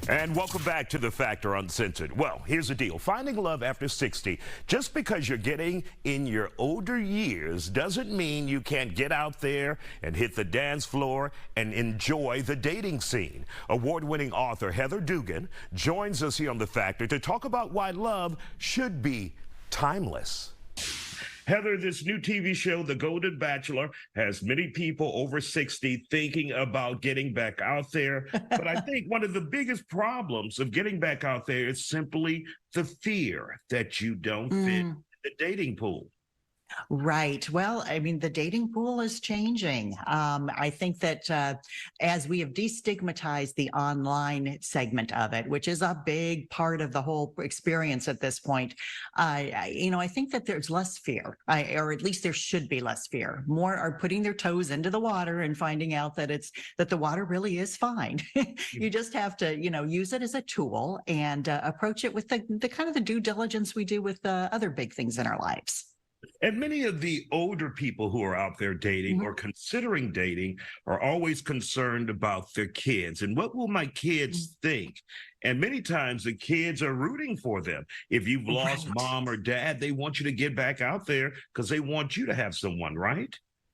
And welcome back to The Factor Uncensored. Well, here's the deal. Finding love after 60, just because you're getting in your older years doesn't mean you can't get out there and hit the dance floor and enjoy the dating scene. Award-winning author Heather Dugan joins us here on The Factor to talk about why love should be timeless. Heather, this new TV show, The Golden Bachelor, has many people over 60 thinking about getting back out there. But I think one of the biggest problems of getting back out there is simply the fear that you don't fit in the dating pool. Right. Well, I mean, the dating pool is changing. I think that as we have destigmatized the online segment of it, which is a big part of the whole experience at this point, I think that there's less fear, or at least there should be less fear. More are putting their toes into the water and finding out that that the water really is fine. You just have to, use it as a tool and approach it with the kind of the due diligence we do with other big things in our lives. And many of the older people who are out there dating or considering dating are always concerned about their kids and what will my kids think? And many times the kids are rooting for them. If you've lost mom or dad, they want you to get back out there because they want you to have someone, right?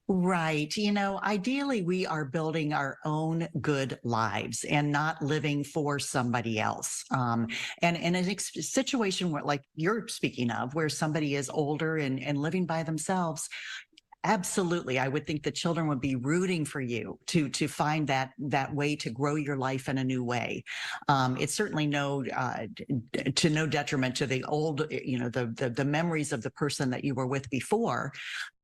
Right. Ideally, we are building our own good lives and not living for somebody else. And in a situation where, like you're speaking of, where somebody is older and living by themselves, absolutely, I would think the children would be rooting for you to find that way to grow your life in a new way. It's certainly no detriment to the old, the memories of the person that you were with before.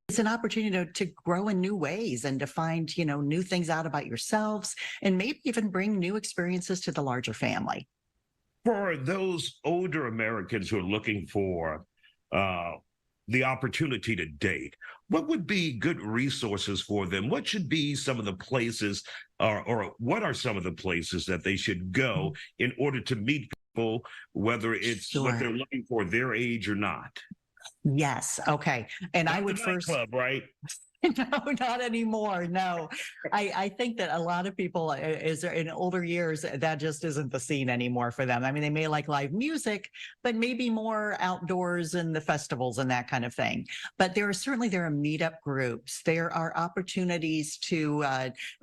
It's an opportunity to grow in new ways and to find, new things out about yourselves and maybe even bring new experiences to the larger family. For those older Americans who are looking for the opportunity to date, what would be good resources for them? What should be some of the places or what are some of the places that they should go in order to meet people, whether it's what they're looking for, their age or not? Yes. Okay. And Not I would the first. nightclub, right? No, not anymore. No, I think that a lot of people is in older years, that just isn't the scene anymore for them. I mean, they may like live music, but maybe more outdoors and the festivals and that kind of thing. But there are meetup groups. There are opportunities to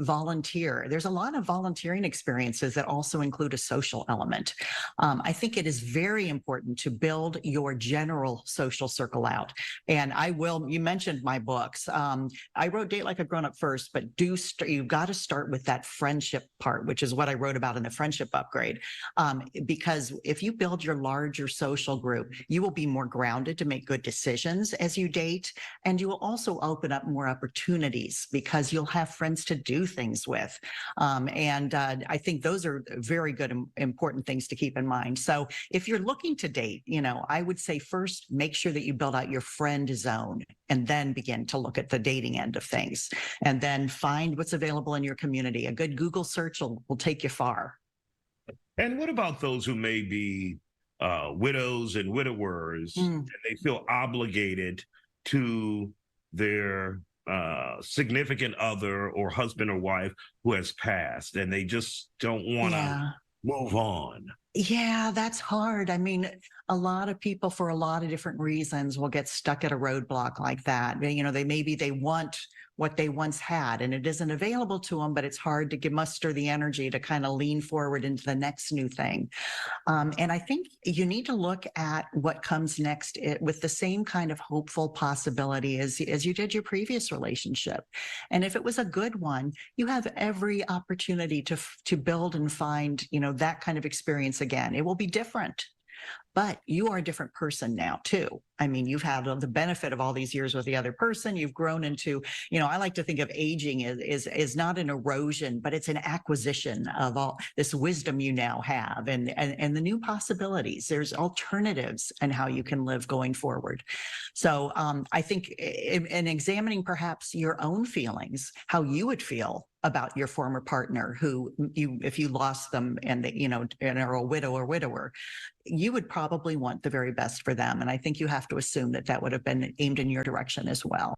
volunteer. There's a lot of volunteering experiences that also include a social element. I think it is very important to build your general social circle out. And you mentioned my books. I wrote Date Like a Grown-Up first, but you've got to start with that friendship part, which is what I wrote about in the Friendship Upgrade. Because if you build your larger social group, you will be more grounded to make good decisions as you date. And you will also open up more opportunities because you'll have friends to do things with. I think those are very good and important things to keep in mind. So if you're looking to date, I would say first, make sure that you build out your friend zone and then begin to look at the dating end of things, and then find what's available in your community. A good Google search will take you far. And what about those who may be widows and widowers and they feel obligated to their significant other or husband or wife who has passed and they just don't want to move on? Yeah, that's hard. I mean, a lot of people for a lot of different reasons will get stuck at a roadblock like that. They want what they once had and it isn't available to them, but it's hard to muster the energy to kind of lean forward into the next new thing. And I think you need to look at what comes next with the same kind of hopeful possibility as you did your previous relationship. And if it was a good one, you have every opportunity to build and find, that kind of experience again. It will be different. But you are a different person now, too. I mean, you've had the benefit of all these years with the other person. You've grown into, I like to think of aging is not an erosion, but it's an acquisition of all this wisdom you now have and the new possibilities. There's alternatives in how you can live going forward. So I think in examining perhaps your own feelings, how you would feel about your former partner if you lost them and are a widow or widower, you would probably want the very best for them. And I think you have to assume that would have been aimed in your direction as well.